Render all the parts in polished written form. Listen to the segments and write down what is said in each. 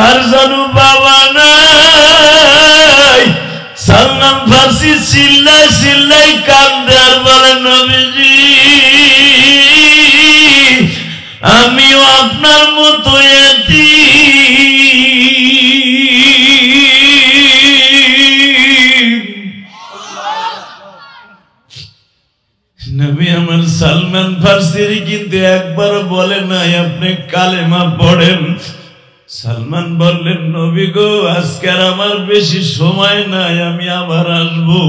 আর জানু বাবা নাই। সালমান ফার্সি চিল্লাই চিল্লাই কান্দে আর বলে নবীজি আমিও আপনার মতো নবী আমার সালমান ফার্সির কিন্তু একবার বলে নাই আপনি কালেমা পড়েন। সালমান বললেন নবী গো আজকে আমার বেশি সময় নাই, আমি আবার আসবো।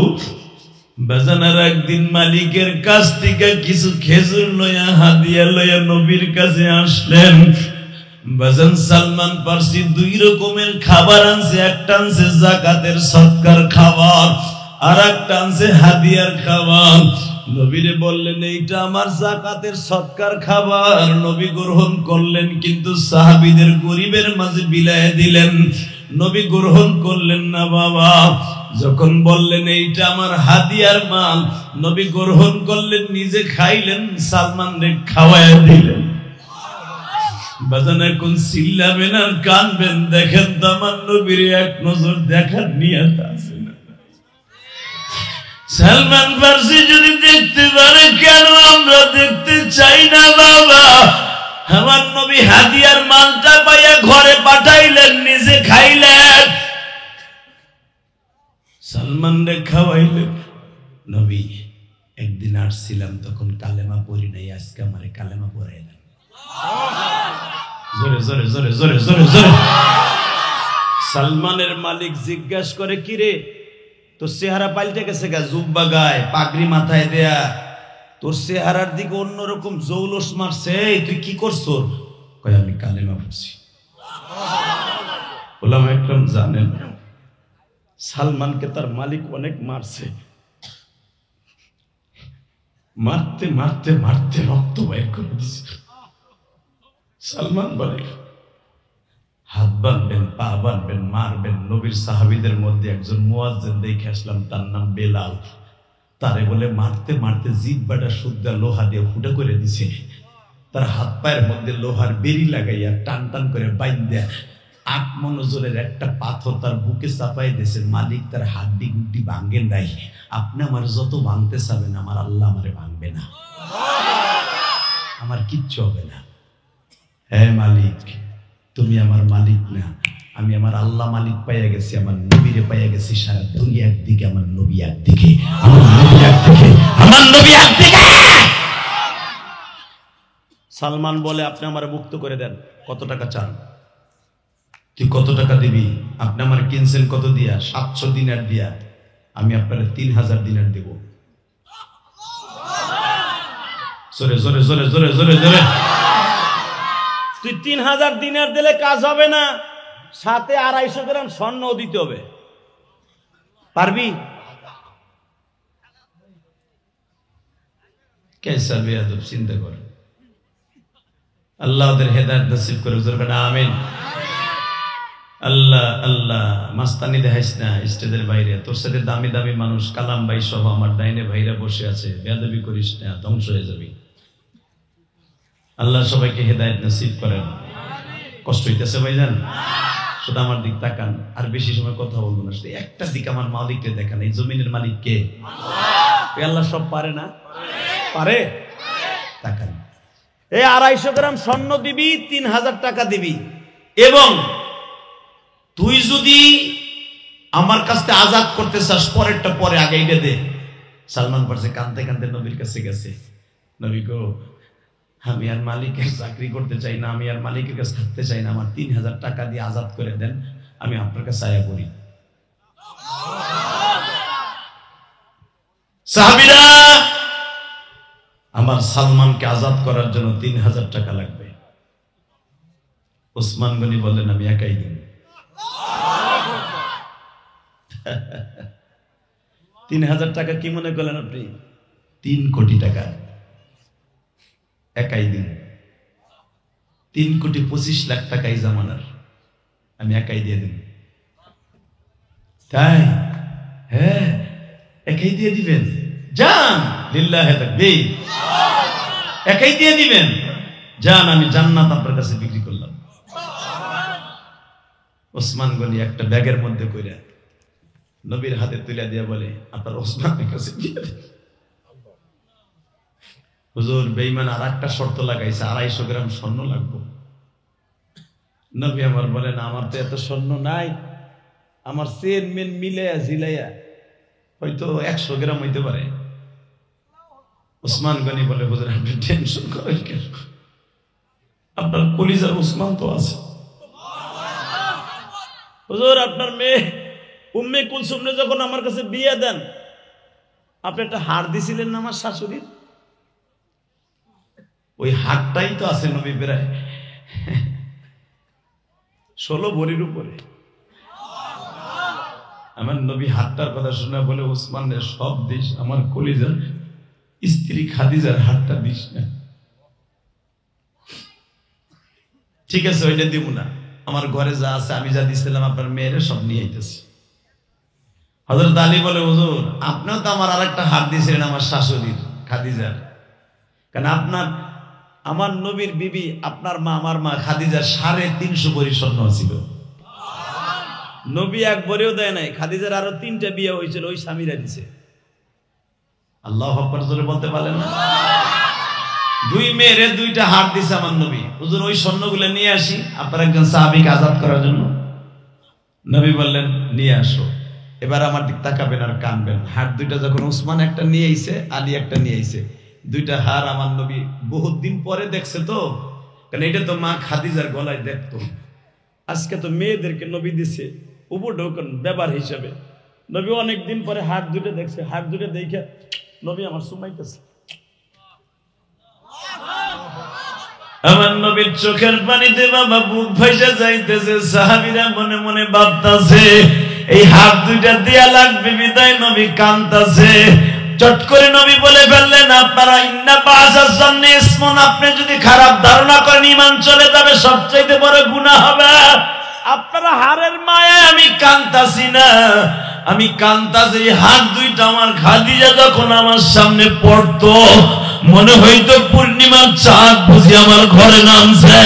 বাজানার একদিন মালিকের কাছ থেকে কিছু খেজুর লইয়া হাদিয়া লইয়া নবীর কাছে আসলেন। বাজান সালমান ফার্সি দুই রকমের খাবার আনছে, একটা আনছে যাকাতের সদকার খাবার, আর একটা আনছে হাদিয়ার খাবার। নবীরে বললেন এইটা আমার যাকাতের সদকার খাবার। নবী গ্রহণ করলেন, কিন্তু সাহাবীদের গরিবের মাঝে বিলায় দিলেন। নবী গ্রহণ করলেন না বাবা। যখন বললেন এইটা আমার হাদিয়ার মাল, নবী গ্রহণ করলেন, নিজে খাইলেন, সালমানরে খাওয়ায় দিলেন। বাজান এখন চিল্লাবেন আর কানবেন, দেখেন তো আমার নবীর এক নজর দেখার নিয়ত আছে। সালমান ফার্সি যদি দেখতে পারে কেন আমরা দেখতে চাই না বাবা? আমার নবী হাদিয়ার মালটা পাইয়া ঘরে পাঠাইলেন, নিজে খাইলেন, সালমান রে খাওয়াইলেন। নবী একদিন আসছিলাম তখন কালেমা পড়ি নাই, আজকে আমারে কালেমা পড়াইলেন। জোরে জোরে জোরে জোরে জোরে জোরে। সালমানের মালিক জিজ্ঞাসা করে কি রে তোর চেহারা পাল্টে গেছে গা, জুব্বা গায়ে পাগড়ি মাথায় দেয়া, তোর চেহারার দিকে অন্যরকম জৌলস মারছে, তুই কি করছো? কয় আমি কালেমা পড়ছি। ওলামা একরাম জানেন সালমানকে তার মালিক অনেক মারছে, মারতে মারতে মারতে রক্ত বের করে দিছে। সালমান বলে হাত বাঁধবেন, পা বাঁধবেন, মারবেন। নবীর সাহাবীদের মধ্যে একজন মুয়াজ্জিন দেখে আসলাম, তার নাম বেলাল। তারে বলে মারতে মারতে জিহ্বাটা সুদ্ধা লোহা দিয়ে ফুটা করে দিছে। তার হাত পায়ের মধ্যে লোহার বেরি লাগাইয়া টান টান করে বাইন্ধা আত্মনজরের একটা পাথর তার বুকে চাপাই দিয়েছে। মালিক তার হাড্ডি গুড্ডি ভাঙ্গেন নাই। আপনি আমার যত ভাঙতে চাবেন আমার আল্লাহ আমারে ভাঙবে না, আমার কিচ্ছু হবে না। হ্যাঁ মালিক, তুমি আমার মালিক না, আমি আমার আল্লাহ মালিক পাইয়া গেছি, আমার নবীরে পাইয়া গেছি। সারা দুনিয়া একদিকে, আমার নবী একদিকে, আমার নবী একদিকে, আমার নবী একদিকে। সালমান বলে আপনি আমার মুক্ত করে দেন। কত টাকা চান? তুই কত টাকা দিবি? আপনি আমার কিনছেন কত দিয়া? 700 দিনার দিয়া। আমি আপনার 3000 দিনার দেব। জোরে জোরে জোরে জোরে জোরে জোরে। তুই 3000 দিনার দিলে কাজ হবে না, সাথে 250 গ্রাম স্বর্ণও দিতে হবে। পারবি? কেসা বেয়াদব, চিন্তা কর। আল্লাহ ওদের হেদায়েত নসিব করে। আমিন। আল্লাহ আল্লাহ। মাস্তানি দেখাইস না স্টেজের বাইরে, তোর সাথে দামি দামি মানুষ কালাম ভাই সহ আমার ডাইনে ভাইরা বসে আছে, বেয়াদবি করিস না, ধ্বংস হয়ে যাবি। আল্লাহ সবাইকে হেদায়েত নসিব করেন। কষ্ট হইতেছে ভাইজান? শুধু আমার দিক তাকান, আর বেশি সময় কথা বলবো না। শুধু একটা দিক আমার মালিককে দেখান। এই জমিনের মালিক কে? আল্লাহ সব পারে না? পারে। তাকান, এই 250 গ্রাম স্বর্ণ দিবি, 3000 টাকা দিবি, এবং তুই যদি আমার কাছে আজাদ করতে চাস পরেরটা পরে, আগে এটা দে। সালমান ফার্সি কাঁদতে কাঁদতে নবীর কাছে গেছে। নবী গো, আমি আর মালিকের চাকরি করতে চাই না, আমি আর মালিকের কাছে থাকতে চাই না, আমার 3000 টাকা দিয়ে আজাদ করে দেন, আমি আপনার কাছে আয়া করি। সাহাবীরা, আমার সালমানকে আজাদ করার জন্য 3000 টাকা লাগবে। ওসমান গনি বললেন আমি একাই দিব। 3000 টাকা কি মনে করলেন আপনি? 3 কোটি টাকা একাই দিন। 3 কোটি 25 লাখ টাকা এই জামানার, আমি একাই দিয়ে দিন। তাই? হ্যাঁ, একাই দিয়ে দিবেন? যান, লিল্লাহি তাকবীর। একাই দিয়ে দিবেন? যান, আমি জান্নাত আপনার কাছে বিক্রি করলাম। ওসমান গনি একটা ব্যাগের মধ্যে কইরা নবীর হাতে তুলে দিয়া বলে, আপনার ওসমানের কাছে দিয়ে দেন। হুজুর বেঈমান আর একটা শর্ত লাগাইছে, 250 গ্রাম স্বর্ণ লাগবে। নবী আমার বলেন, আমার তো এত স্বর্ণ নাই, আমার চেন মেন মিলাইয়া ঝিলাইয়া হয়তো 100 গ্রাম হইতে পারে। ওসমান গনি বলে, হুজুর আপনি টেনশন করেন কেন, আপনার কলিজার ওসমান তো আছে। হুজুর আপনার মেয়ে উম্মে কুলসুমনে যখন আমার কাছে বিয়ে দেন, আপনি একটা হার দিছিলেন না আমার শাশুড়ির, ওই হারটাই তো আছে নবী প্রায় 16 ভরির উপরে। আমার নবী হাতটার কথা শুনে বলে, ওসমানের সব দিস, আমার কলিজার স্ত্রী খাদিজার হাতটা দিস না। ঠিক আছে ওইটা দিব না, আমার ঘরে যা আছে আমি যা দিছিলাম আপনার মেয়েরে সব নিয়ে আইতেছি। হযরত আলী বলে, হুজুর আপনিও তো আমার আরেকটা হাত দিয়েছিলেন আমার শাশুড়ির খাদিজার, কারণ আমার নবীর বিবি আপনার মা আমার মা খাদিজার 350 ভরি স্বর্ণ ছিল। নবী এক ভরিও দেয় নাই, খাদিজার আরো 3টা বিয়ে হয়েছিল, ওই স্বামীরা দিছে। আল্লাহু আকবার জোরে বলতে পারলেন না? 2 মেয়েরে 2টা হাত দিছে আমার নবী। হুজুর ওই স্বর্ণগুলো নিয়ে আসি আপনার একজন সাহাবীকে আযাদ করার জন্য। নবী বললেন, নিয়ে আসো। এবার আমার দিক তাকাবেন আর কানবেন। হাত 2টা যখন ওসমান একটা নিয়ে আইছে, আলী একটা নিয়ে আইছে, 2টা হার আমার নবী বহুত দিন পরে দেখছে তো, কারণ এটা তো মা খাদিজার গলায় দেখতো। আজকে তো মেয়েদেরকে নবী দিছে উপঢৌকন ব্যবহার হিসাবে। নবী অনেক দিন পরে হাত 2টা দেখছে, হাত 2টা দেখে নবী আমার সুমাইতেছে। আমার নবীর চোখের পানিতে বাবা বুক ভাইসা যাইতেছে। সাহাবীরা মনে মনে ভাবতাছে এই হাত 2টা দেয়া লাগবে, বিদায় নবী কাঁদতাছে। চট করে নবী বলে ফেললেন, আপনারা ইন্না বাযাস জান্নি ইসমুন, আপনি যদি খারাপ ধারণা করেন ঈমান চলে যাবে, সবচাইতে বড় গুনাহ হবে। আপনারা হারের মায়ায় আমি কাঁদতাছি না, আমি কাঁদতাছি হাত 2টা আমার খাদিজা যখন আমার সামনে পড়তো, মনে হইতো পূর্ণিমার চাঁদ বুঝি আমার ঘরে নামছে।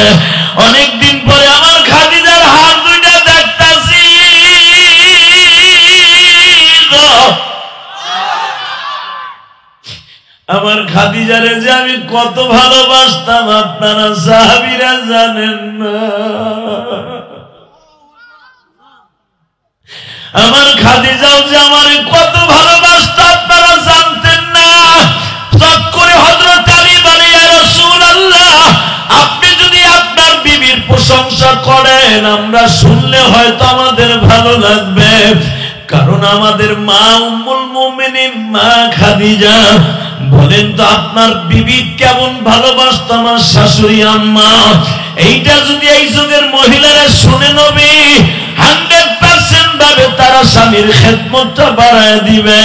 অনেকদিন পরে আমার খাদিজার হাত 2টা দেখতাছি। আমার খাদিজারে যে আমি কত ভালোবাসতাম আপনারা সাহাবীরা জানেন না। আমার খাদিজাও যে আমার কত ভালোবাসতো আপনারা জানতেন না। চট করে হযরত আলী বলে, ইয়া রাসূলুল্লাহ আপনি যদি আপনার বিবির প্রশংসা করেন আমরা শুনলে হয়তো আমাদের ভালো লাগবে, কারণ আমাদের মা উম্মুল মুমিনিন মা খাদিজা। বলেন তো আপনার বিবি কেমন ভালোবাসতো আমার শাশুড়ি আম্মা। এইটা যদি এই যুগের মহিলারা শুনে নবী 100% ভাবে তারা স্বামীর খেদমতটা বাড়ায় দিবে।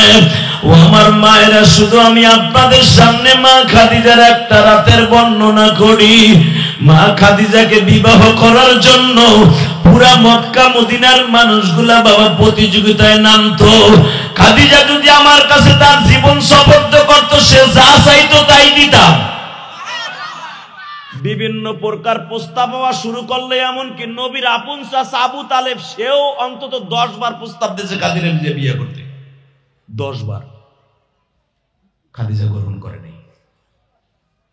ও আমার মায়েরা, শুধু আমি আপনাদের সামনে মা খাদিজার একটা রাতের বর্ণনা করি। মা খাদিজাকে বিবাহ করার জন্য পুরা মক্কা মদিনার মানুষগুলা বাবা প্রতিযোগিতায় নামতো। খাদিজা যদি আমার কাছে তার জীবন সপর্দ করত, সে যা চাইতো তাই দিতাম। বিভিন্ন প্রকার প্রস্তাব হওয়া শুরু করলে, এমনকি নবীর আপন চাচা আবু তালেব সেও অন্তত 10 বার প্রস্তাব দিয়েছে খাদিজাকে বিয়ে করতে। 10 বার খাদিজা গ্রহণ করে নাই।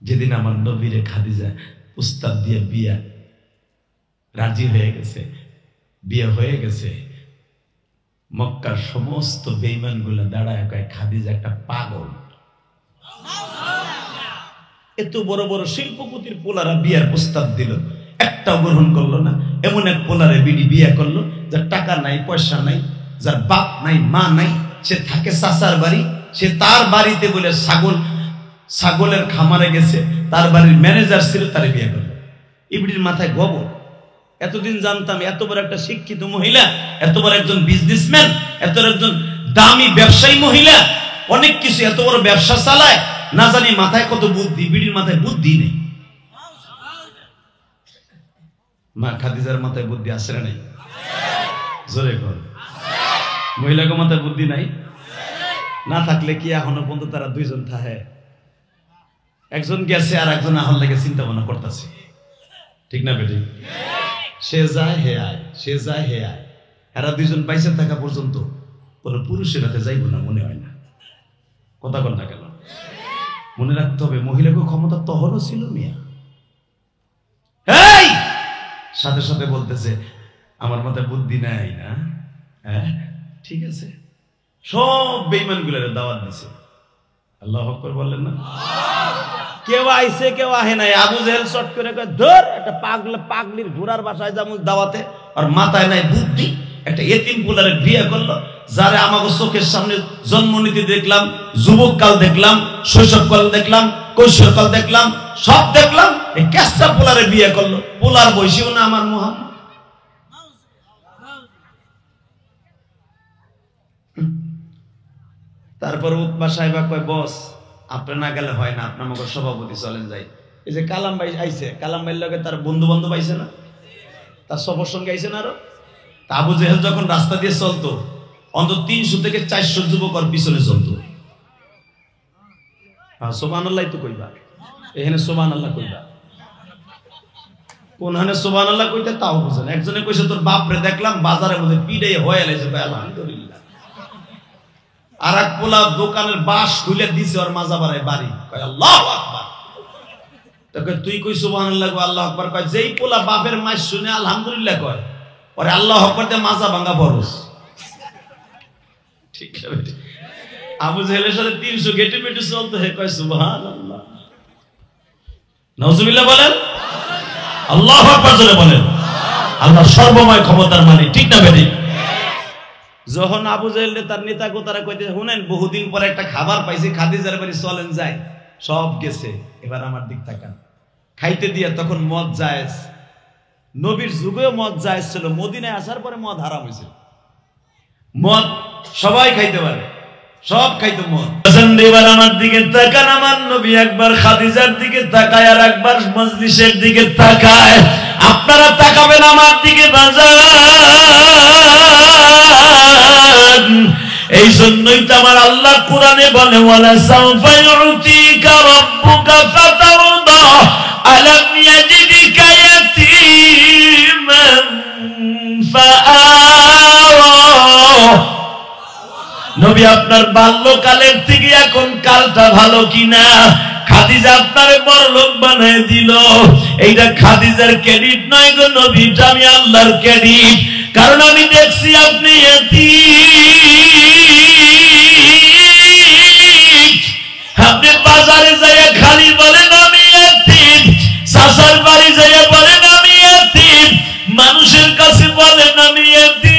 যেদিন আমার নবীরে খাদিজা প্রস্তাব দিয়ে বিয়ে রাজি হয়ে গেছে, বিয়ে হয়ে গেছে, মক্কার সমস্ত বেঈমান গুলা দাঁড়ায় কয় খাদিজা একটা পাগল। এত বড় বড় শিল্পপতির পোলারা বিয়ার প্রস্তাব দিল, একটাও গ্রহণ করলো না। এমন এক পোলারে বিডি বিয়ে করলো যার টাকা নাই, পয়সা নাই, যার বাপ নাই, মা নাই, সে থাকে চাচার বাড়ি, সে তার বাড়িতে বলে ছাগলের খামারে গেছে, তার বাড়ির ম্যানেজার ছিল, তারে বিয়ে করলো। ইবড়ির মাথায় গোবর। এতদিন জানতাম এত বড় একটা শিক্ষিত মহিলা, এত বড় একজন বিজনেসম্যান, এত একজন দামি ব্যবসায়ী মহিলা, অনেক কিছু, এত বড় ব্যবসা চালায়, না জানি মাথায় কত বুদ্ধি। বিড়ির মাথায় বুদ্ধি নেই। মা খাদিজার মাথায় বুদ্ধি আছে না নাই? জোরে কর। মহিলাকে মাথায় বুদ্ধি নাই? না থাকলে কি এখনো পর্যন্ত তারা 2 জন থাকে? একজন গেছে আর একজন আহল লেগে চিন্তা ভাবনা করতেছে, ঠিক না বেটি? সে যায় হে আয়, সে যায় হে আয়। এরা দুইজন বাইসে থাকা পর্যন্ত কোনো পুরুষের হাতে যাইব না মনে হয় না। কথা কন না কেন? মনে রাখতে হবে মহিলাকে ক্ষমতা তখনও ছিল মিয়া। এই সাথে সাথে বলতেছে আমার মাথায় বুদ্ধি নাই না? হ্যাঁ ঠিক আছে, সব বেঈমান গুলার দাওয়াত দিছে। আল্লাহু আকবার বললেন না? কেউ আইছে কেউ আহে নাই। আবু জেহেল চট করে কয় ধর একটা পাগলির ঘোড়ার বাসায় যাবো দাওয়াতে, আর মাথায় নাই বুদ্ধি। একটা এতিম পোলারে বিয়ে করলো, যারে আমাকে চোখের সামনে জন্ম নিতে দেখলাম, যুবককাল দেখলাম, শৈশবকাল দেখলাম, কৈশোরকাল দেখলাম, সব দেখলাম। এই কেসটা পোলারে বিয়ে করলো, পোলার বয়সীও না আমার মুহাম্মদ। তারপর উতবা সাহেবা কয় বস আপনি না গেলে হয় না, আপনার আমাকে সভাপতি চলেন যাই। এই যে কালাম ভাই আইছে, কালাম ভাইয়ের লগে তার বন্ধু বান্ধব আইছে না, তার সফর সঙ্গে আইছে না আরো। তা আবু জেহেল যখন রাস্তা দিয়ে চলতো অন্তত 300 থেকে 400 যুবক আর পিছনে চলতো। সুবহানাল্লাহ তো কইবা, এখানে সুবহানাল্লাহ কইবা, কোনখানে সুবহানাল্লাহ কইতে তাও বুঝেন। একজনে কইছে তোর বাপরে দেখলাম বাজারের মধ্যে পিড়াই হয়ে লাইছে, আলহামদুলিল্লাহ। আর এক পোলা দোকানের বাঁশ খুলে দিছে ওর মাজা বাড়ায় বাড়ি, কয় আল্লাহু আকবার। তাকে তুই কই সুবহানাল্লাহ কয় আল্লাহু আকবার কয়। যেই পোলা বাপের মাস শুনে আলহামদুলিল্লাহ কয়, পরে আল্লাহু আকবার দিয়ে মাজা ভাঙা ফরজ। ঠিক আছে, আবু জেহেলের সাথে 300 গেটে মেটে চলতে হয়, কয় সুবহানাল্লাহ। নাউজুবিল্লাহ বলেন, আল্লাহু আকবার জোরে বলেন। আল্লাহ সর্বময় ক্ষমতার মালিক, ঠিক না বেঠিক? যখন আবু জেহেল তার নেতা গোতারা কইতে শুনেন বহুদিন পরে একটা খাবার পাইছি, খাদিজার বাড়ি চলেন যাই, সব গেছে, এবার আমার দিক তাকান। খাইতে দিয়া তখন মদ জায়েজ, নবীর যুগেও মদ জায়েজ ছিল, মদিনায় আসার পরে মদ হারাম হয়েছে। মদ সবাই খাইতে পারে, সব খাইতো মদ। এবার আমার দিকে তাকান, আমার নবী একবার খাদিজার দিকে তাকায় আর একবার মজলিসের দিকে তাকায়। আপনারা তাকাবেন আমার দিকে বাজার। এই জন্যই তো আমার আল্লাহ কোরআনে বলে ওয়ালা সাউফা ইউতিকা রাব্বুকা ফাতারদা আলাম ইয়াজিদিকা ইয়াতীমান ফাআওয়া। নবী আপনার বাল্যকালের থেকে এখন কালটা ভালো কিনা? খাদিজা আপনারে বড় লোক বানায় দিল, এইটা খাদিজার ক্রেডিট নয় গো নবী, এটা আমি আল্লাহর ক্রেডিট। কারণ আমি দেখছি আপনি আপনি বাজারে যাইয়া খালি বলেন আমি এতিম, চাচার বাড়ি যাইয়া বলেন আমি এতিম, মানুষের কাছে বলেন আমি এতিম।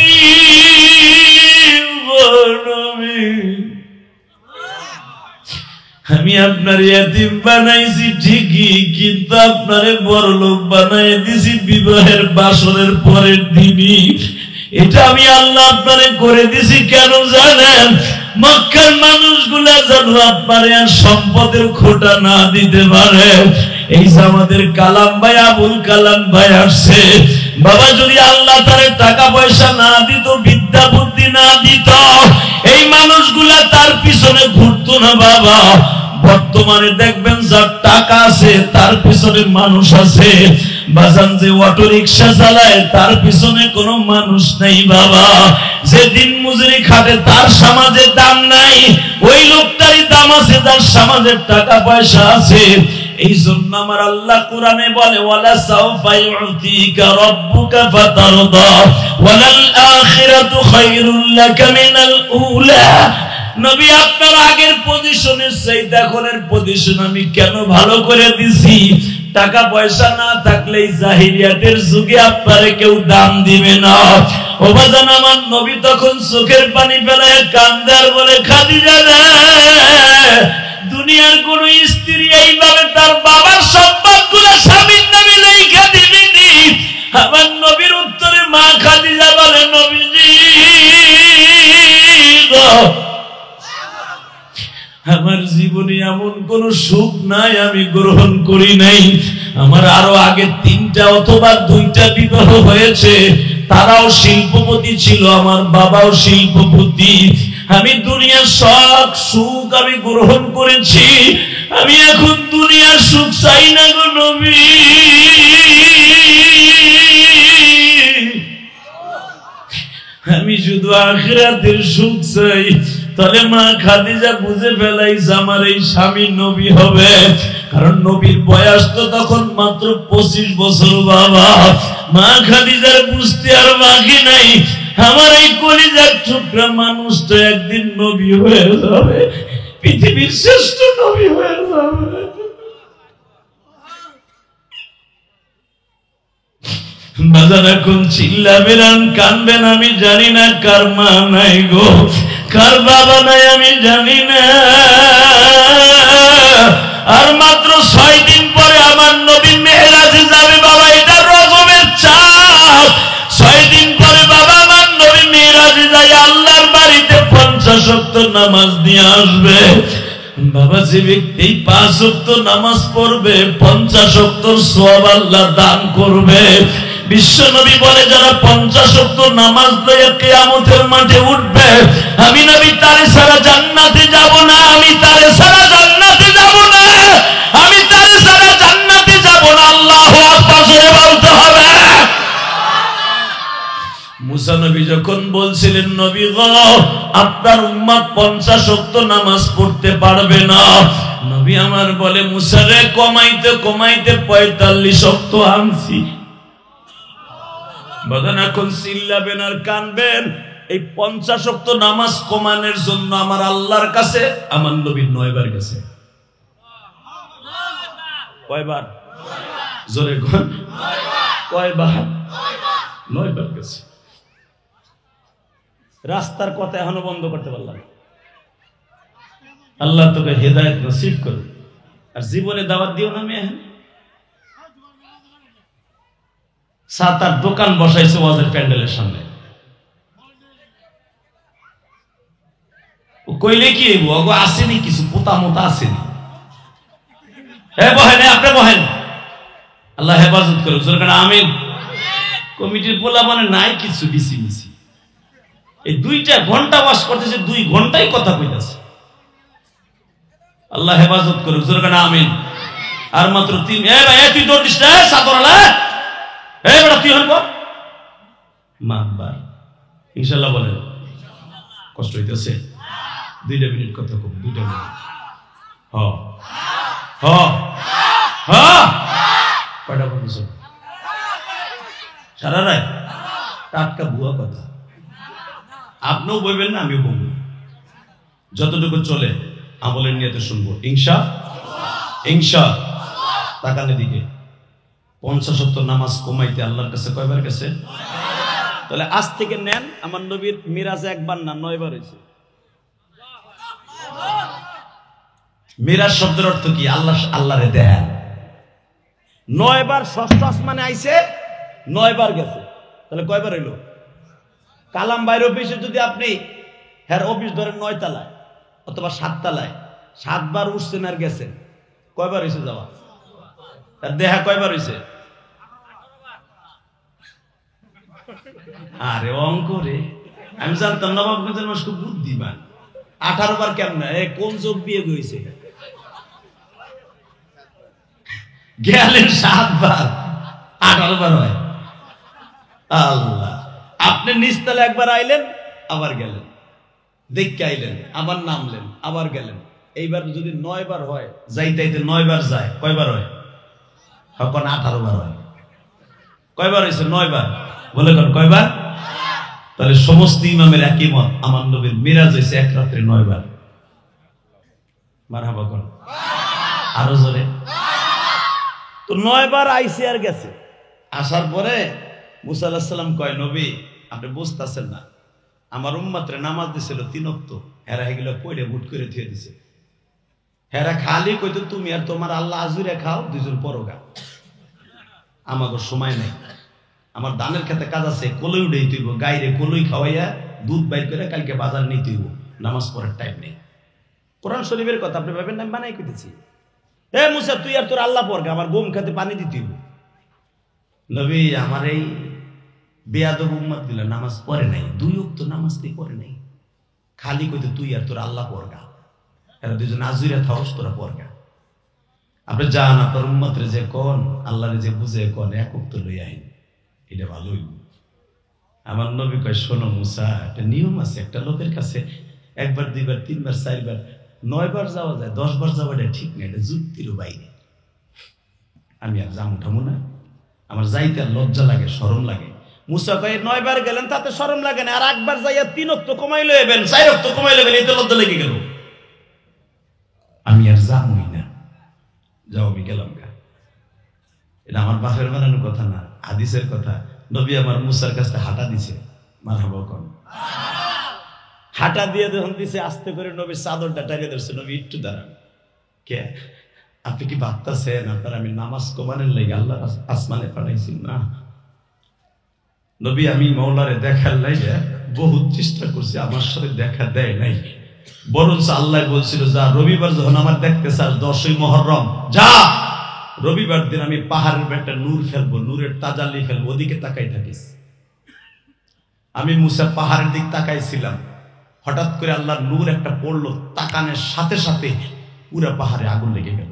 আমি আপনার এতিম বানাইছি ঠিকই, কিন্তু আপনারে বড় লোক বানাই দিছি বিবাহের বাসনের পরের দিনই। এটা আমি আল্লাহ আপনারে করে দিছি কেন জানেন? মক্কার মানুষগুলা যেন আপনারে আর সম্পদের খোটা না দিতে পারে। এই যে আমাদের কালাম ভাই, আবুল কালাম ভাই আসছে, বাবা যদি আল্লাহ তারে টাকা পয়সা না দিত, বিদ্যা বুদ্ধি না দিত, এই মানুষগুলা তার পিছনে ঘুরতো না বাবা। বর্তমানে দেখবেন যার টাকা আছে তার পিছনে মানুষ আছে, বাজান যে অটো রিক্সা চালায় তার পিছনে কোনো মানুষ নেই বাবা। যে দিন মজুরি খাটে তার সমাজে দাম নাই, ওই লোকটারই দাম আছে যার সমাজের টাকা পয়সা আছে। এই জন্য আমার আল্লাহ কোরআনে বলে ওয়ালা সাউফা ইউতিকা রাব্বুকা ফাতারদা ওয়ালাল আখিরাতু খায়রুল লাকা মিনাল উলা। নবী আপনার আগের পজিশনের চাইতে এখনের পজিশন আমি কেন ভালো করে দিছি? টাকা পয়সা না থাকলে জাহিলিয়াতের যুগে আপনারে কেউ দাম দিবে না। ও বাজান আমার নবী তখন চোখের পানি ফেলায় কান্দে আর বলে খাদিজা রে, দুনিয়ার কোন স্ত্রী এইভাবে তার বাবার সম্পদগুলো স্বামীর নামে লেখা দিবেনি। আমার নবীর উত্তরে মা খাদিজা বলে নবীজি আমার জীবনে এমন কোন সুখ নাই আমি গ্রহণ করি নাই। আমার আরো আগে 3টা অথবা 2টা বিবাহ হয়েছে, তারাও শিল্পপতি ছিল, আমার বাবাও শিল্পপতি। আমি দুনিয়ার সব সুখ আমি গ্রহণ করেছি, আমি এখন দুনিয়ার সুখ চাই না গো নবী। আমি শুধু আখিরাতের সুখ চাই। তাহলে মা খাদিজা বুঝে ফেলাইছে আমার এই স্বামী নবী হবে, কারণ নবীর বয়স তো তখন মাত্র 25 বছর। বাবা, মা খাদিজার বুঝতে আর বাকি নাই, আমার এই কলিজার টুকরা মানুষটা একদিন নবী হয়ে যাবে, পৃথিবীর শ্রেষ্ঠ নবী হয়ে যাবে। বাজার এখন চিল্লাবেন আর কানবেন, আমি জানি না কার মা নাই গো, কার বাবা নাই আমি জানি না। আর মাত্র 6 দিন পরে আমার নবী মেহরাজে যাবে। বাবা, এটা রজবের চাপ। 6 দিন পরে বাবা আমার নবী মেহরাজে যায় আল্লাহর বাড়িতে 50 ওয়াক্ত নামাজ দিয়ে আসবে। বাবা, যে ব্যক্তি 5 ওয়াক্ত নামাজ পড়বে 50 ওয়াক্তর সওয়াব আল্লাহ দান করবে। বিশ্ব নবী বলে, যারা 50 ওয়াক্ত নামাজ পড়ে কিয়ামতের মাঠে উঠবে, আমি নবী তারে ছাড়া জান্নাতে যাব না, আমি তারে ছাড়া জান্নাতে যাব না, আমি তারে ছাড়া জান্নাতে যাব না। আল্লাহু আকবার জোরে বলতে হবে। মুসা নবী যখন বলছিলেন, নবী গো আপনার উম্মত 50 ওয়াক্ত নামাজ পড়তে পারবে না, নবী আমার বলে, মুসা রে কমাইতে কমাইতে 45 ওয়াক্ত আনছি। বাজান এখন চিল্লাবেন আর কানবেন, এই 50 ওয়াক্ত নামাজ কমানোর জন্য আমার আল্লাহর কাছে আমার নবী 9 বার গেছে। কয়বার? জোরে কোন কয়বার? 9 বার গেছে। রাস্তার কথা এখনো বন্ধ করতে পারলাম। আল্লাহ তোকে হেদায়েত নসিব করুন, আর জীবনে দাওয়াত দিও না। আমি এখন 7-8 দোকান বসাইছে ওয়াজের প্যান্ডেলের সামনে। কইলে কি হইব? আসেনি কিছু পোতা মোতা আসেনি। বহেন, আপনি বহেন, আল্লাহ হেফাজত করুক। আমিন। কমিটির পোলা মানে নাই কিছু বিসি মিছি, এই 2টা ঘন্টা বাস করতেছে, 2 ঘন্টাই কথা কইতাছে। আল্লাহ হেফাজত করুক। আমিন। আর মাত্র 3। ভাই তুই দৌড় দিস না, সাদরালা বেটা তুই হন মাতবার। ইনশাল্লাহ বলেন। কষ্ট হইতেছে? 2 মিনিট কথা কম, 2 মিনিট। কয়টা বলছ? সারা রাত টাটকা ভুয়া কথা। আপনিও বলবেন না, আমিও বলবো। যতটুকু চলে আমলের নিয়তে শুনবো ইনশা। তাকানের দিকে 50 ওয়াক্ত নামাজ কমাইতে আল্লাহর কাছে কয়বার গেছে? তাহলে আজ থেকে নেন, আমার নবীর মিরাজে 1 বার না 9 বার হয়েছে। মিরাজ শব্দের অর্থ কি? আল্লাহরে দেন। 9 বার ষষ্ঠ আসমানে আইছে, 9 বার গেছে। তাহলে কয়বার হইল? কালাম বাইর অফিসে যদি আপনি অফিস ধরেন 9 তলায় অথবা 7 তলায়, 7 বার উঠছেন আর গেছেন, কয়বার হয়েছে যাওয়া? তার দেহা কয়বার হয়েছে? আরে অঙ্ক রে, আমি জানতাম নবাবগঞ্জের মানুষ খুব বুদ্ধিমান। 18 বার কেমন? কোন চোখ দিয়ে গেছে? গেলেন 7 বার, 18 বার হয়। আল্লাহ, আপনি নিচতলা 1 বার আইলেন, আবার গেলেন, দেখতে আইলেন, আবার নামলেন, আবার গেলেন। এইবার যদি 9 বার হয়, যাইতে 9 বার যায়, কয়বার হয়? এখন 18 বার হয়। কয়বার হয়েছে? 9 বার। বলে কোন কয়বার? তাহলে সমস্ত ইমামের একই মত, আমার নবীর মিরাজ হয়েছে 1 রাত্রে 9 বার। মারহাবা কোন আরো জোরে। তো 9 বার আইসে আর গেছে। আসার পরে মুসা আলাইহিস সালাম কয়, নবী আপনি বুঝতেছেন না, আমার উম্মতরে নামাজ দিছিল 3 ওয়াক্ত, হেরা এগুলো কইরে বুট করে থুয়ে দিছে। হেরা খালি কইতো তুমি আর তোমার আল্লাহ আজুরে খাও, 2 জন পরগা, আমাকে সময় নাই। আমার ধানের খেতে কাজ আছে, কলই উঠেই তুইব, গাইরে কলই খাওয়াইয়া দুধ বাইর করে কালকে বাজার নিয়ে তুইব, নামাজ পড়ার টাইম নেই। কোরআন শরীফের কথা আপনি ভাবেন না বানাই কইতেছি। মুসা তুই আর তোর আল্লাহ পরগা, আমার গম খেতে পানি দিতেইব। নবী আমার এই বেয়াদব উম্মত গুলা নামাজ পড়ে নাই, 2 ওয়াক্ত নামাজ তুই পড়ে নাই, খালি কইতো তুই আর তোর আল্লাহ পরগা, এরা 2 জন আজুরা থাকস, তোরা পরগা। আপনি যান আপনার উম্মতরে যে কোন আল্লাহরে যে বুঝে কোন 1 ওয়াক্ত লই আইন, এটা ভালোই। আমার নবী কয়, শোনো মুসা, একটা নিয়ম আছে, একটা লোকের কাছে একবার, দুইবার, তিনবার, চারবার, 9 বার যাওয়া যায়, 10 বার যাওয়াটা ঠিক না, এটা যুক্তিরও বাইরে। আমি আর যাম উঠামো না, আমার যাইতে আর লজ্জা লাগে, শরম লাগে। মুসা কয়, 9 বার গেলেন তাতে শরম লাগে না, আর একবার যাইয়া 3 ওয়াক্ত কমাই লইবেন, 4 ওয়াক্ত কমাই লইবেন, এতে লজ্জা লেগে গেল। আমি আর যামই না, যাও আমি গেলাম গা। এটা আমার বাপের বানানোর কথা না, হাদিসের কথা। নবী আমার মুসার কাছে হাঁটা দিছে, মারহাবা কোন হাঁটা দিয়ে যখন দিছে, আস্তে করে নবীর চাদরটা টানিয়ে ধরছে। নবী একটু দাঁড়ান, কে আপনি কি ভাবতেছেন আপনার আমি নামাজ কমানোর লাগে আল্লাহ আসমানে পাঠাইছি? না নবী, আমি মওলারে দেখার লাগে বহুত চেষ্টা করছি, আমার সাথে দেখা দেয় নাই। বরঞ্চ আল্লাহ বলছিল, যা রবিবার যখন আমার দেখতে চাস, 10ই মুহররম যা, রবিবার দিন আমি পাহাড়ের একটা নূর ফেলবো, নূরের তাজাল্লি ফেলবো, ওদিকে তাকাই থাকিস। আমি মুসা পাহাড়ের দিক তাকাইছিলাম, হঠাৎ করে আল্লাহর নূর একটা পড়লো, তাকানের সাথে সাথে পুরা পাহাড়ে আগুন লেগে গেল,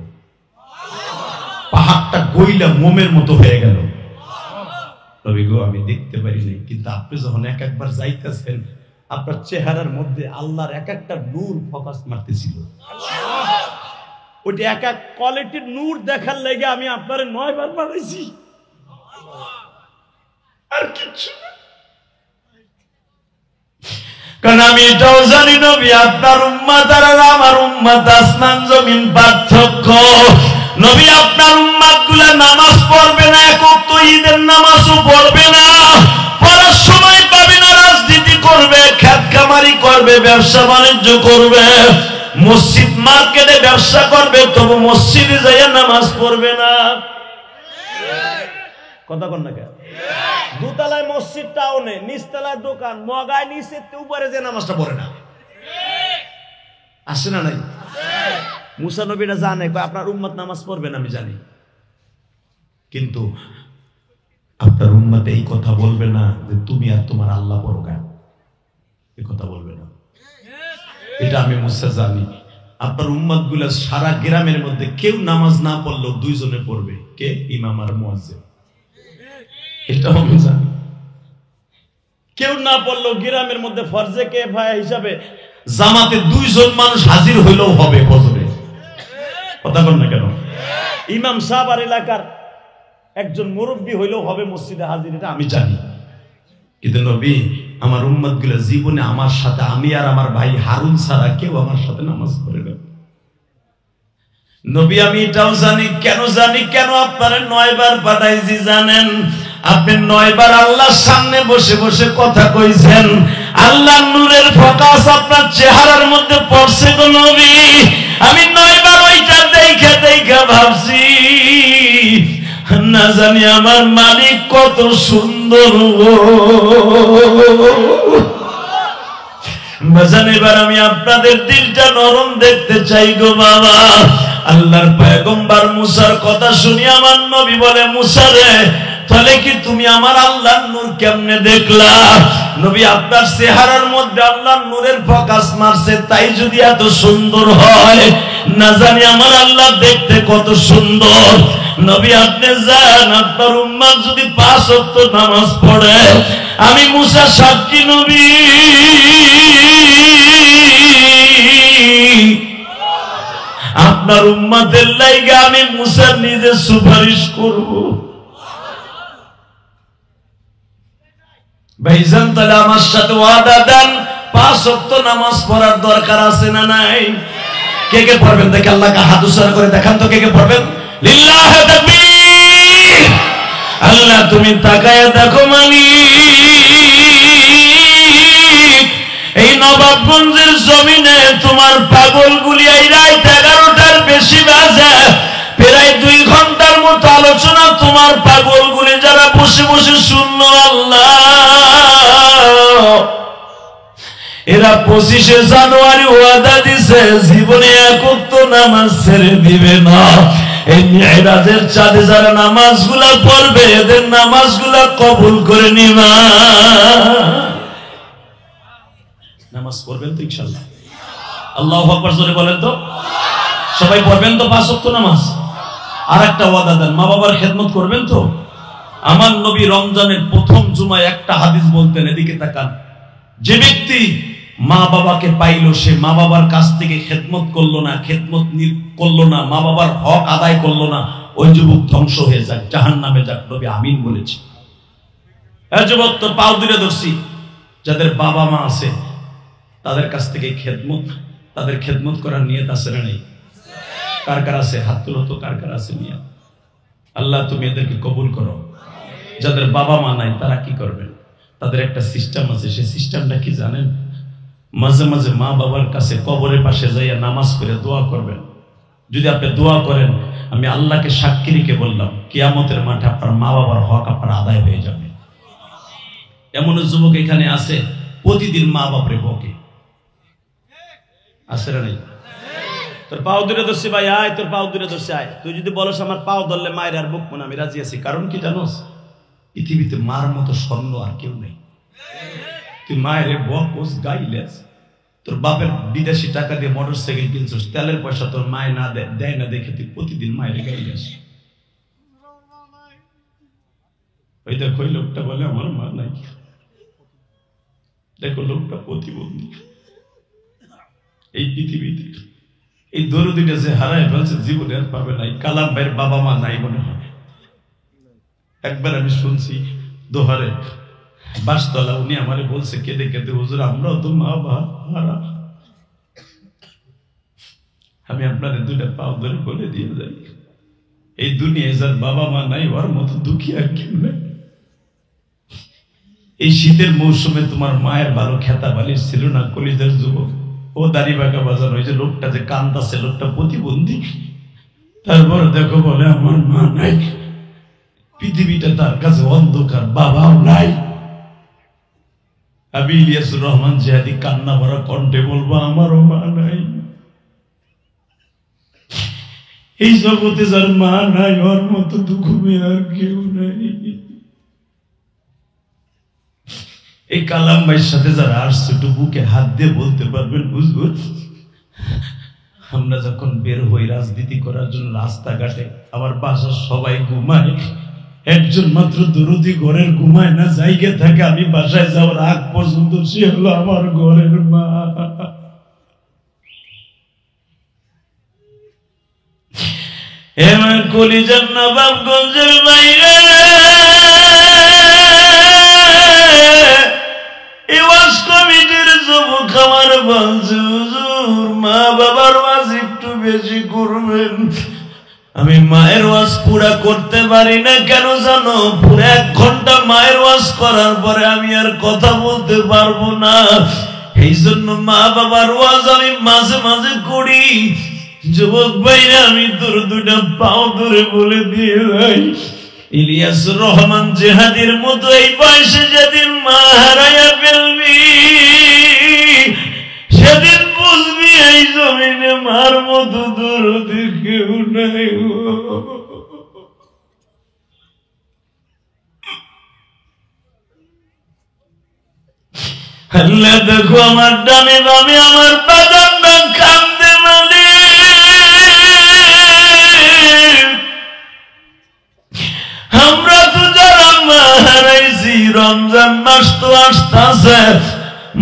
পাহাড়টা গইলা মোমের মতো হয়ে গেল। নবী গো, আমি দেখতে পারিনি, কিন্তু আপনি যখন এক একবার যাইতেছেন, আপনার চেহারার মধ্যে আল্লাহর এক একটা নূর ফোকাস মারতেছিল। ওইটা এক এক কোয়ালিটির নূর দেখার লেগে আমি আপনারে 9 বার বানাইছি, আর কিছু না। কারণ আমি এটাও জানি, নবী আপনার উম্মত আর আমার উম্মত আসমান জমিন পার্থক্য। নবী আপনার উম্মত গুলা নামাজ পড়বে না, এক ওয়াক্ত ঈদের নামাজও পড়বে না, পড়ার সময় পাবে না, রাজনীতি করবে, খেত খামারি করবে, ব্যবসা বাণিজ্য করবে, মসজিদ মার্কেটে ব্যবসা করবে, তবু মসজিদে যাইয়া নামাজ পড়বে না। কথা কন না কেন? দুতলায় মসজিদ, টাউনে, নিচতলায় দোকান, মগায় নিচে উপরে যে নামাজটা পড়ে না, আসে না নাই? মুসা নবীরা জানে আপনার উম্মত নামাজ পড়বে না, আমি জানি, কিন্তু আপনার উম্মত এই কথা বলবে না যে তুমি আর তোমার আল্লাহ পড়ো কেন, এই কথা বলবে না। এটা আমি মুসা জানি। আপনার উম্মত গুলা সারা গ্রামের মধ্যে কেউ নামাজ না পড়লেও 2 জনে পড়বে, কে? ইমাম আর মুয়াজ্জিন। এটা আমি জানি। কেউ না পড়লেও গ্রামের মধ্যে ফরজে কিফায়া হিসাবে জামাতে 2 জন মানুষ হাজির হইলেও হবে ফজরে। কথা বল না কেন? ইমাম সাহেব আর এলাকার একজন মুরব্বী হইলেও হবে মসজিদে হাজির, এটা আমি জানি। কিন্তু নবী আমার উম্মত গুলা জীবনে আমার সাথে, আমি আর আমার ভাই হারুন ছাড়া কেউ আমার সাথে নামাজ পড়ে না। নবী আমি এটাও জানি। কেন জানি? কেন আপনারা 9 বার পাঠাইছি জানেন? আপনি 9 বার আল্লাহর সামনে বসে বসে কথা কইছেন, আল্লাহর নূরের ফোকাস আপনার চেহারার মধ্যে পড়ছে গো নবী। আমি 9 বার ওইটা দেখে দেখে ভাবছি, না জানি আমার মালিক কত সুন্দর। বাজান, এবার আমি আপনাদের দিলটা নরম দেখতে চাই গো বাবা। আল্লাহর পয়গম্বর মুসার কথা শুনি আমার নবী বলে, মুসা রে, তাহলে কি তুমি আমার আল্লাহর নূর কেমনে দেখলা? নবী, আপনার চেহারার মধ্যে আল্লাহর নূরের ফোকাস মারছে, তাই যদি এত সুন্দর হয়, না জানি আমার আল্লাহ দেখতে কত সুন্দর। নবী আপনি যান, আপনার উম্মত যদি 5 ওয়াক্ত নামাজ পড়ে, আমি মুসা সাক্ষী নবী, আপনার উম্মতের লাইগা আমি মুসা নিজে সুপারিশ করব। ভাইজান, তাহলে আমার সাথে ওয়াদা দেন, 5 ওয়াক্ত নামাজ পড়ার দরকার আছে না নাই? কে কে পড়বেন দেখে আল্লাহকে হাত উচ্চারণ করে দেখান তো, কে কে পড়বেন? লিল্লাহি তাকবীর। আল্লাহ তুমি তাকায় দেখো মালিক, এই নবাবগঞ্জের জমিনে তোমার পাগলগুলি এই রাত 11টার বেশি বাজে, প্রায় 2 ঘন্টার মতো আলোচনা তোমার পাগলগুলি যারা বসে বসে শুনলো, আল্লাহ এরা 25শে জানুয়ারি ওয়াদা দিছে জীবনে 1 ওয়াক্ত নামাজ ছেড়ে দিবে না। এই মিরাজের চাঁদে যারা নামাজগুলা পড়বে, এদের নামাজগুলা কবুল করে নিবা। নামাজ পড়বেন তো ইনশাআল্লাহ? আল্লাহু আকবার জোরে বলেন তো। সবাই পড়বেন তো 5 ওয়াক্ত নামাজ? আর একটা ওয়াদা দেন, মা বাবার খেদমত করবেন তো? আমার নবী রমজানের প্রথম জুমায় একটা হাদিস বলতেন, এদিকে তাকান, যে ব্যক্তি মা বাবাকে পাইল সে মা বাবার কাছ থেকে খেদমত করলো না, করলো না, মা বাবার হক আদায় করলো না, ওই যুবক ধ্বংস হয়ে যাক, জাহান্নামে যাক। নবী আমিন বলেছে। এই যুবক তো পাও দূরে ধরছি, যাদের বাবা মা আছে তাদের কাছ থেকে তাদের খেদমত করার নিয়ত আছে না নেই? কার কার আছে? হাত তুলো তো, কার কার আছে নিয়ত? আল্লাহ তুমি এদেরকে কবুল করো। যাদের বাবা মা নাই তারা কি করবেন? তাদের একটা সিস্টেম আছে। সেই সিস্টেমটা কি জানেন? মাঝে মাঝে মা বাবার কাছে কবরের পাশে যাইয়া নামাজ পড়ে দোয়া করবেন। যদি আপনি দোয়া করেন, আমি আল্লাহকে সাক্ষী রেখে বললাম, কিয়ামতের মাঠে আপনার মা বাবার হক আপনার আদায় হয়ে যাবে। এমন যুবক এখানে আছে প্রতিদিন মা বাপরে বকে, আছে না নেই? তোর পাও দূরে ধরছি ভাই, আয়, তোর পাও দূরে ধরছি, আয়। তুই যদি বলস আমার পাও ধরলে মায়ের আর বকবো না, আমি রাজি আছি। কারণ কি জানোস? পৃথিবীতে মার মতো স্বর্ণ আর কেউ নেই। তুই মায়ের বকস, গাইলেস, তোর বাপের বিদেশি টাকা দিয়ে মোটরসাইকেল কিনছিস, তেলের পয়সা তোর মায় না দেয় না দেখে তুই প্রতিদিন মায়ের গাইলেস। ওই দেখো ওই লোকটা বলে আমার মা নাই, দেখো লোকটা প্রতিবন্ধী। এই পৃথিবীতে এই দরদিটা যে হারায় ফেলছে জীবনে আর পাবে নাই। কালাম ভাইয়ের বাবা মা নাই মনে হয়। একবার আমি শুনছি দোহারে বাসতলা, উনি আমারে বলছে কেঁদে কেঁদে, হুজুর আমরাও তো মা বাবা হারা। আমি আপনাদের দুইটা পাও ধরে বলে দিয়ে যাই, এই দুনিয়ায় যার বাবা মা নাই ওর মতো দুঃখী আর কেউ নেই। এই শীতের মৌসুমে তোমার মায়ের ভালো খেতা বালিশ ছিল না, কলিজার যুবক। ও দাড়ি বাঁকা বাজানো, ওই যে লোকটা যে কান্দাছে, লোকটা প্রতিবন্ধী, তারপর দেখো বলে আমার মা নাই। পৃথিবীটা তার কাছে অন্ধকার, বাবাও নাই। আমি ইলিয়াসুর রহমান জিহাদি কান্না ভরা কণ্ঠে বলবো, আমারও মা নাই। এই জগতে যার মা নাই ওর মতো দুঃখ আর কেউ নাই। এই কালাম ভাইয়ের সাথে যারা আসছে একটু বুকে হাত দিয়ে বলতে পারবেন, হুজুর আমরা যখন বের হই রাজনীতি করার জন্য রাস্তাঘাটে, আমার বাসার সবাই ঘুমায়, একজন মাত্র দরদি ঘরের ঘুমায় না, জায়গা থাকে। আমি বাসায় যাওয়ার আগ পর্যন্ত সে হলো আমার ঘরের মা। এমন কলিজার নবাবগঞ্জের বাইরে কমিটির যুবক আমার বলছে, হুজুর মা বাবার ওয়াজ একটু বেশি করবেন। আমি মায়ের ওয়াজ পুরা করতে পারি না, কেন জানো? পুরো 1 ঘন্টা মায়ের ওয়াজ করার পরে আমি আর কথা বলতে পারবো না। এই জন্য মা বাবার ওয়াজ আমি মাঝে মাঝে করি। যুবক ভাইরা, আমি তোর দুটা পাও ধরে বলে দিয়ে যাই, ইলিয়াসুর রহমান জিহাদির মতো এই বয়সে যেদিন মা হারাইয়া ফেলবি, সেদিন বুঝবি এই জমিনে মার মতো দরদি কেউ নাই। আল্লাহ দেখো আমার ডানে বামে আমার বাজানরা কান্দে মানে। আমরা তো যারা মা হারাইছি, রমজান মাস তো আসতেছে,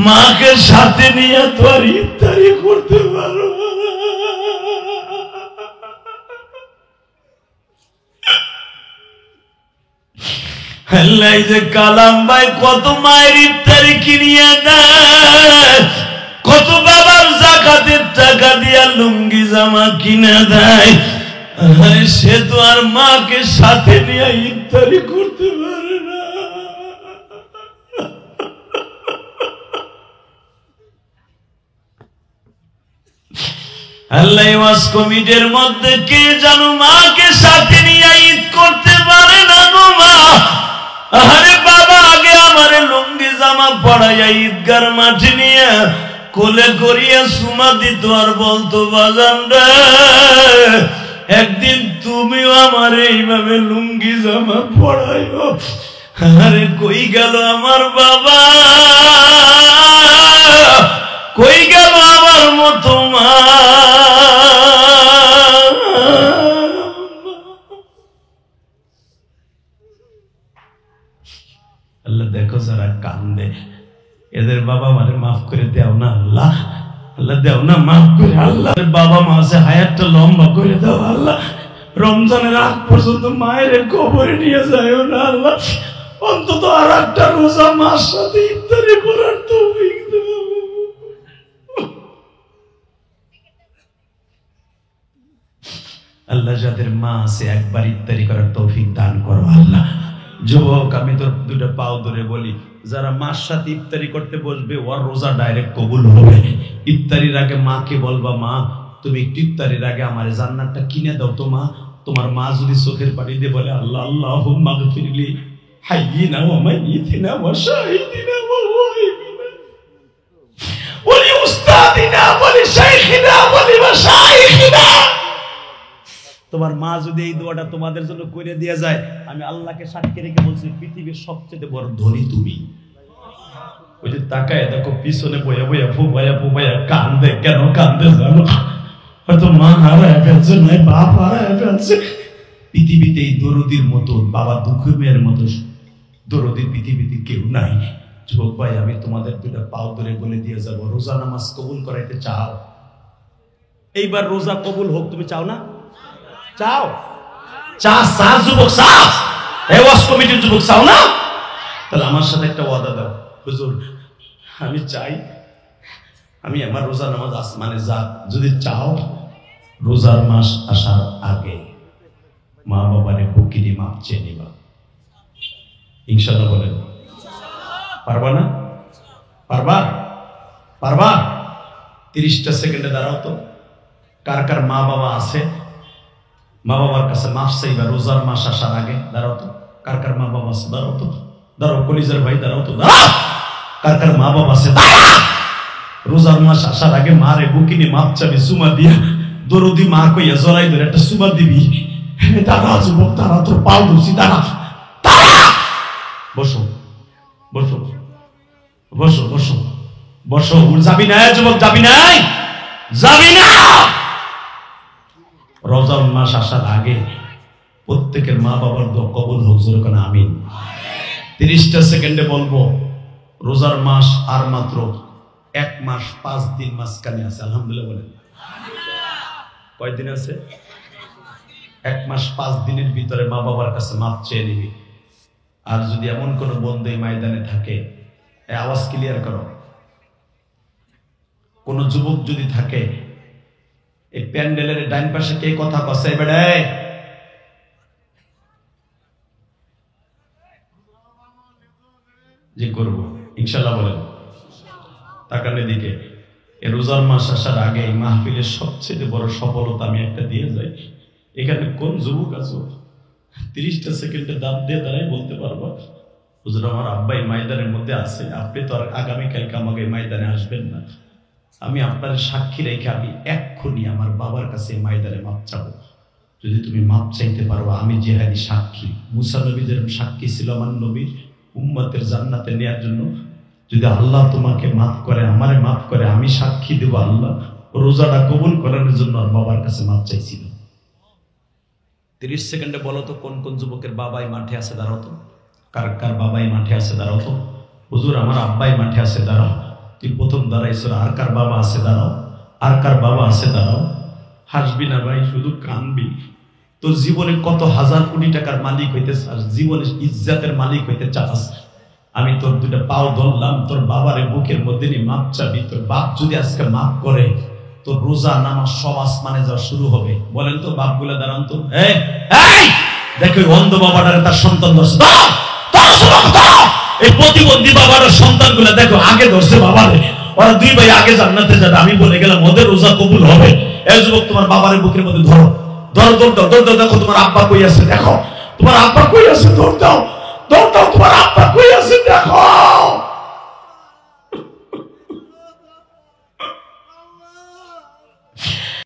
মাকে সাথে নিয়ে তো আর ইফতারি করতে পারবো না। আল্লাহ যে কালাম ভাই কত মায়ের ইফতারি কিনিয়ে দেয়, কত বাবার যাকাতের টাকা দিয়া লুঙ্গি জামা কিনে দেয়, সে তো আর মাকে সাথে নিয়ে ইফতারি করতে পারে না। আল্লাহ ওয়াজ কমিটির মধ্যে কে জানো মাকে সাথে নিয়ে ঈদ করতে পারে না গো মা। আরে বাবা আগে আমারে লুঙ্গি জামা পড়াইয়া ঈদগার মাঠে নিয়ে কোলে করিয়া সুমা দিত আর বলতো, বাজান রে একদিন তুমিও আমার এইভাবে লুঙ্গি জামা পড়াইও। আরে কই গেল আমার বাবা, কই গেল আমার মতো মা। এদের বাবা মারে মাফ করে দাও না আল্লাহ, আল্লাহ দাও না মাফ করে আল্লাহ। বাবা মা আছে হায়াতটা লম্বা করে দাও আল্লাহ। রমজানের আগ পর্যন্ত মায়ের কবরে নিয়ে যায় না আল্লাহ। অন্তত আর একটা রোজা মার সাথে ইফতারি করার তৌফিক দাও। আল্লাহ যাদের মা আছে একবার ইফতারি করার তৌফিক দান করো আল্লাহ। যুবক আমি তোর দুটো পাও ধরে বলি, যারা মার সাথে ইফতারি করতে বসবে ওর রোজা ডাইরেক্ট কবুল হবে। ইফতারির আগে মাকে বলবা, মা তুমি একটু ইফতারির আগে আমার জান্নাতটা কিনে দাও তো মা। তোমার মা যদি চোখের পানি দিয়ে বলে, আল্লাহ আল্লাহুম্মা গফিরলি হাইয়িনা ওয়া মাইয়িতিনা ওয়া শাহিদিনা ওয়া গায়বিনা ওয়া লি উস্তাদিনা ওয়া লি শাইখিনা ওয়া লি মাশাইখিনা। তোমার মা যদি এই দোয়াটা তোমাদের জন্য করে দিয়ে যায়, আমি আল্লাহকে সাক্ষী রেখে বলছি পৃথিবীর সবচেয়ে বড় ধনী তুমি। ওই যে তাকায় দেখো পিছনে বইয়া বইয়া ফুবাইয়া ফুবাইয়া কান্দে, কেন কান্দে জানো? হয়তো মা হারায় ফেলছে, নয় বাপ হারায় ফেলছে। পৃথিবীতে এই দরদির মতো, বাবা দুঃখী মেয়ের মতো দরদি পৃথিবীতে কেউ নাই। যুবক ভাই আমি তোমাদের দুটা পাও ধরে বলে দিয়ে যাবো, রোজা নামাজ কবুল করাইতে চাও? এইবার রোজা কবুল হোক, তুমি চাও না? চাও? চা যুবক চাও? এই ওয়াজ কমিটির যুবক চাও না? তাহলে আমার সাথে একটা ওয়াদা দাও, হুজুর আমি চাই আমি আমার রোজা নামাজ আসমানে যাক। যদি চাও রোজার মাস আসার আগে মা বাবারে বুকিনি মাপ চেয়ে নিবা, ইনশাআল্লাহ বলেন। পারবা না? পারবা? পারবা? 30টা সেকেন্ডে দাঁড়াও তো। কার কার মা বাবা আছে? মা বাবার কাছে মাফ চাইবা রোজার মাস আসার আগে। দাঁড়াও তো। কার কার মা বাবা আছে? দাঁড়াও তো, দাঁড়াও কলিজার ভাই, দাঁড়াও তো, দাঁড়াও। কার কার মা বাবা আছে? রোজার মাস আসার আগে মারে বুকিনি মাপ চাবি, সুমা দিয়া দরদি মা কইয়া জড়াই ধরে একটা সুমা দিবি। দাঁড়া যুবক, দাঁড়া, তোর পাও ধরছি, দাঁড়া দাঁড়া। বসো বসো বসো বসো বসো। যাবি না যুবক, যাবি নাই, যাবি না। রমজান মাস আসার আগে প্রত্যেকের মা বাবার দোয়া কবুল হোক, জোরে করে আমিন। 30টা সেকেন্ডে বলবো, রোজার মাস আর মাত্র 1 মাস 5 দিন মাঝখানে আছে। আলহামদুলিল্লাহ বলেন। কয়দিন আছে? 1 মাস 5 দিনের ভিতরে মা বাবার কাছে মাপ চেয়ে নিবি। আর যদি এমন কোন বন্ধু এই ময়দানে থাকে, আওয়াজ ক্লিয়ার করো। কোন যুবক যদি থাকে, এই প্যান্ডেলের ডাইন পাশে কে কথা কষাই বেড়ায়? যে করবো ইনশাআল্লাহ বলেন। তাকানের দিকে। এই রোজার মাস আসার আগে এই মাহফিলের সবচেয়ে বড় সফলতা আমি একটা দিয়ে যাই। এখানে কোন যুবক আছো 30টা সেকেন্ডে দাম দিয়ে তারাই বলতে পারবো, হুজুর আমার আব্বা এই ময়দানের মধ্যে আছে, আপনি তো আর আগামীকালকে আমাকে এই ময়দানে আসবেন না। আমি আপনার সাক্ষী রেখে আমি এক্ষুনি আমার বাবার কাছে ময়দানে মাপ চাবো। যদি তুমি মাপ চাইতে পারো, আমি জিহাদি সাক্ষী। মুসা নবী যেরকম সাক্ষী ছিল আমার নবীর উম্মতের জান্নাতে নেওয়ার জন্য, যদি আল্লাহ তোমাকে মাফ করে, আমারে মাফ করে, আমি সাক্ষী দেব আল্লাহ রোজাটা কবুল করার জন্য আর বাবার কাছে মাপ চাইছিল। 30 সেকেন্ডে বলো তো কোন কোন যুবকের বাবাই মাঠে আছে? দাঁড়াও তো। কার কার বাবাই মাঠে আছে? দাঁড়াও তো। হুজুর আমার আব্বাই মাঠে আছে। দাঁড়াও। তুই প্রথম দাঁড়াইছ। আর কার বাবা আছে? দাঁড়াও। আর কার বাবা আছে? দাঁড়াও। হাসবি না ভাই, শুধু কানবি। তোর জীবনে কত হাজার কোটি টাকার মালিক হইতে চাস, জীবনে ইজ্জাতের মালিক হইতে চাস, আমি তোর দুটা পাও ধরলাম, তোর বাবারে বুকের মধ্যে নিয়ে মাপ চাবি। তোর বাপ যদি আজকে মাপ করে, তোর রোজা নামাজ সব আসমানে যাওয়া শুরু হবে। বলেন তো বাপ গুলা দাঁড়ান তো। দেখো অন্ধ বাবাটারে তার সন্তান ধরছে। এই প্রতিবন্ধী বাবার সন্তান গুলা দেখো আগে ধরছে বাবারে। ওরা দুই ভাই আগে জান্নাতে যাবে। আমি বলে গেলাম ওদের রোজা কবুল হবে। এই যুবক তোমার বাবারে বুকের মধ্যে ধরো, ধরো, ধর ধর ধর। দেখো তোমার আব্বা কই আছে, দেখো তোমার আব্বা কই আছে, ধর দাও।